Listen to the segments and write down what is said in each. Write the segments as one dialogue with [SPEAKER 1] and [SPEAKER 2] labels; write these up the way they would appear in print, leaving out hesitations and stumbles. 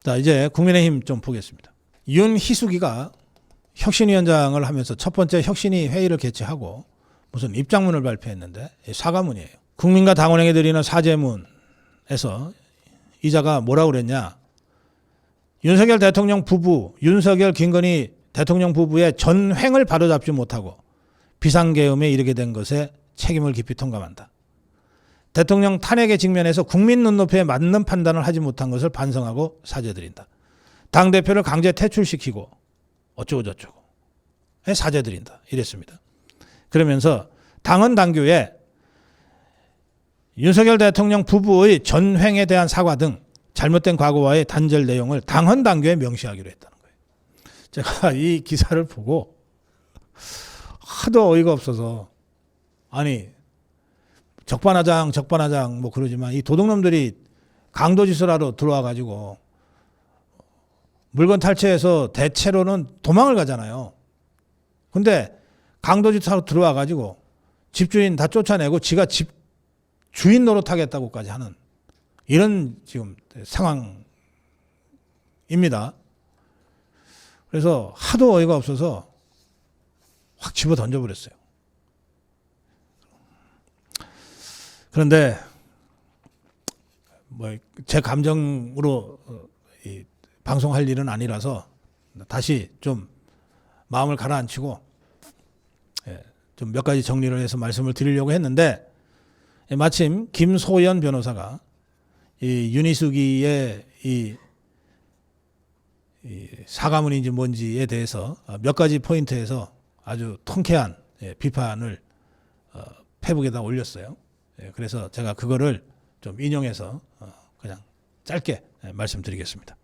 [SPEAKER 1] 자, 이제 국민의힘 좀 보겠습니다. 윤희숙이가 혁신위원장을 하면서 첫 번째 혁신위 회의를 개최하고 무슨 입장문을 발표했는데 사과문이에요. 국민과 당원에게 드리는 사죄문에서 이자가 뭐라고 그랬냐. 윤석열 대통령 부부, 윤석열 김건희 대통령 부부의 전횡을 바로잡지 못하고 비상계엄에 이르게 된 것에 책임을 깊이 통감한다. 대통령 탄핵에 직면해서 국민 눈높이에 맞는 판단을 하지 못한 것을 반성하고 사죄드린다. 당대표를 강제 퇴출시키고 어쩌고 저쩌고 사죄드린다. 이랬습니다. 그러면서 당헌 당규에 윤석열 대통령 부부의 전횡에 대한 사과 등 잘못된 과거와의 단절 내용을 당헌 당규에 명시하기로 했다는 거예요. 제가 이 기사를 보고 하도 어이가 없어서 아니 적반하장 뭐 그러지만 이 도둑놈들이 강도짓을 들어와 가지고 물건 탈취해서 대체로는 도망을 가잖아요. 근데 강도짓하러 들어와 가지고 집주인 다 쫓아내고 지가 집 주인 노릇하겠다고까지 하는 이런 지금 상황입니다. 그래서 하도 어이가 없어서 확 집어 던져버렸어요. 그런데 뭐 제 감정으로 방송할 일은 아니라서 다시 좀 마음을 가라앉히고 좀 몇 가지 정리를 해서 말씀을 드리려고 했는데 마침 김소연 변호사가 이 윤희숙이의 이 사과문인지 뭔지에 대해서 몇 가지 포인트에서 아주 통쾌한 비판을 페북에다 올렸어요. 그래서 제가 그거를 좀 인용해서 그냥 짧게 말씀드리겠습니다.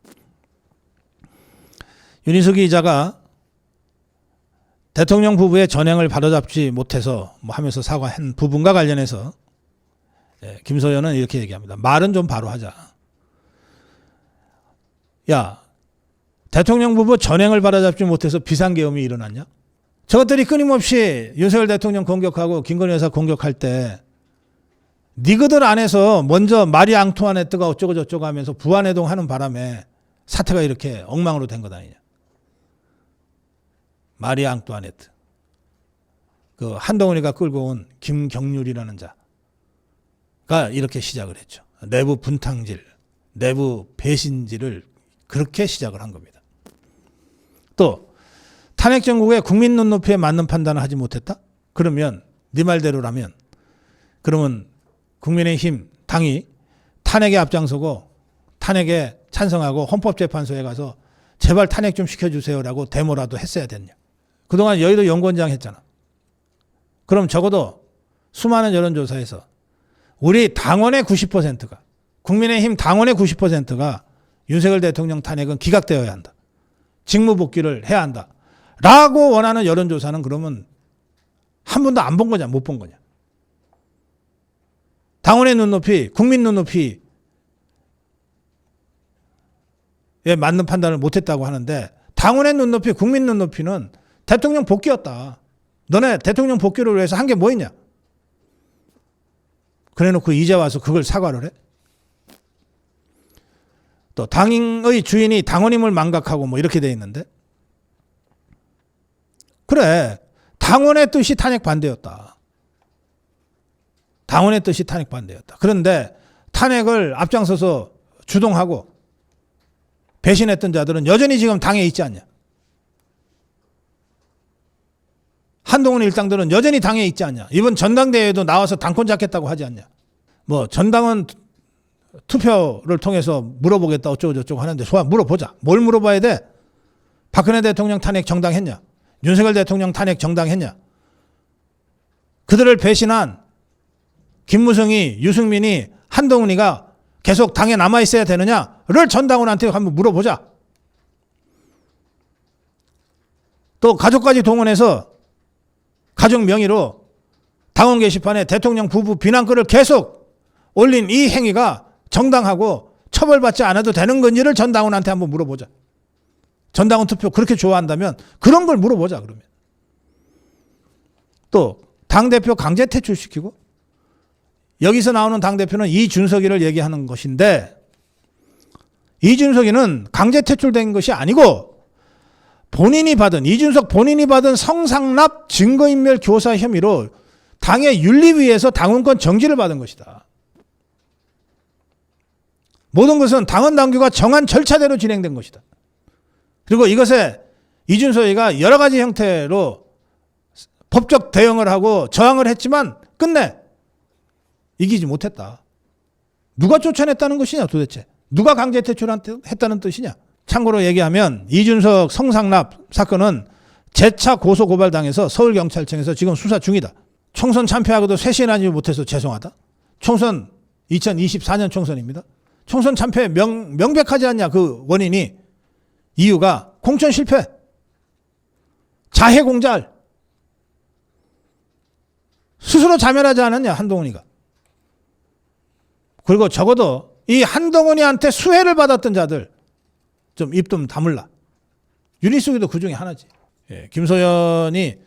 [SPEAKER 1] 윤희숙이 이자가 대통령 부부의 전횡을 바로잡지 못해서 뭐 하면서 사과한 부분과 관련해서 김소연은 이렇게 얘기합니다. 말은 좀 바로 하자. 야, 대통령 부부 전횡을 바로잡지 못해서 비상계엄이 일어났냐? 저것들이 끊임없이 윤석열 대통령 공격하고 김건희 여사 공격할 때 니그들 안에서 먼저 마리 앙투아네트가 어쩌고 저쩌고 하면서 부안해동 하는 바람에 사태가 이렇게 엉망으로 된 것 아니냐. 마리 앙투아네트. 그 한동훈이가 끌고 온 김경률이라는 자가 이렇게 시작을 했죠. 내부 분탕질, 내부 배신질을 그렇게 시작을 한 겁니다. 또 탄핵 정국에 국민 눈높이에 맞는 판단을 하지 못했다? 그러면 네 말대로라면 그러면 국민의힘 당이 탄핵에 앞장서고 탄핵에 찬성하고 헌법재판소에 가서 제발 탄핵 좀 시켜주세요라고 데모라도 했어야 됐냐. 그동안 여의도 연구원장 했잖아. 그럼 적어도 수많은 여론조사에서 우리 당원의 90%가 국민의힘 당원의 90%가 윤석열 대통령 탄핵은 기각되어야 한다. 직무복귀를 해야 한다. 라고 원하는 여론조사는 그러면 한 번도 안 본 거냐 못 본 거냐. 당원의 눈높이, 국민 눈높이에 맞는 판단을 못했다고 하는데 당원의 눈높이, 국민 눈높이는 대통령 복귀였다. 너네 대통령 복귀를 위해서 한 게 뭐 있냐. 그래놓고 이제 와서 그걸 사과를 해? 또 당의 주인이 당원임을 망각하고 뭐 이렇게 돼 있는데 그래. 당원의 뜻이 탄핵 반대였다. 당원의 뜻이 탄핵 반대였다. 그런데 탄핵을 앞장서서 주동하고 배신했던 자들은 여전히 지금 당에 있지 않냐. 한동훈 일당들은 여전히 당에 있지 않냐. 이번 전당대회에도 나와서 당권 잡겠다고 하지 않냐. 뭐 전당원 투표를 통해서 물어보겠다 어쩌고 저쩌고 하는데 좋아 물어보자. 뭘 물어봐야 돼? 박근혜 대통령 탄핵 정당했냐? 윤석열 대통령 탄핵 정당했냐? 그들을 배신한 김무성이, 유승민이, 한동훈이가 계속 당에 남아있어야 되느냐를 전당원한테 한번 물어보자. 또 가족까지 동원해서 가족 명의로 당원 게시판에 대통령 부부 비난글을 계속 올린 이 행위가 정당하고 처벌받지 않아도 되는 건지를 전당원한테 한번 물어보자. 전당원 투표 그렇게 좋아한다면 그런 걸 물어보자. 그러면 또 당대표 강제 퇴출시키고 여기서 나오는 당대표는 이준석이를 얘기하는 것인데 이준석이는 강제 퇴출된 것이 아니고 이준석 본인이 받은 성상납 증거인멸 교사 혐의로 당의 윤리위에서 당원권 정지를 받은 것이다. 모든 것은 당원 당규가 정한 절차대로 진행된 것이다. 그리고 이것에 이준석이가 여러 가지 형태로 법적 대응을 하고 저항을 했지만 끝내 이기지 못했다. 누가 쫓아냈다는 것이냐 도대체. 누가 강제 퇴출했다는 뜻이냐. 참고로 얘기하면 이준석 성상납 사건은 재차 고소고발당해서 서울경찰청에서 지금 수사 중이다. 총선 참패하고도 쇄신하지 못해서 죄송하다. 총선 2024년 총선입니다. 총선 참패 명백하지 않냐 그 원인이. 이유가 공천 실패, 자해 공잘, 스스로 자멸하지 않았냐 한동훈이가. 그리고 적어도 이 한동훈이한테 수혜를 받았던 자들 좀 입 좀 다물라. 윤희숙이도 그 중에 하나지. 예, 김소연이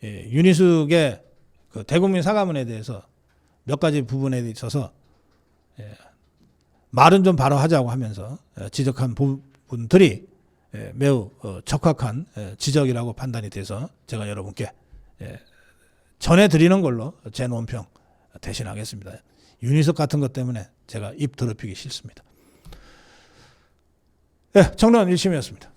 [SPEAKER 1] 윤희숙의 그 대국민 사과문에 대해서 몇 가지 부분에 있어서 말은 좀 바로 하자고 하면서 지적한 부분들이 매우 적확한 지적이라고 판단이 돼서 제가 여러분께 전해드리는 걸로 제 논평 대신하겠습니다. 윤희숙 같은 것 때문에 제가 입 더럽히기 싫습니다. 정론 1심이었습니다.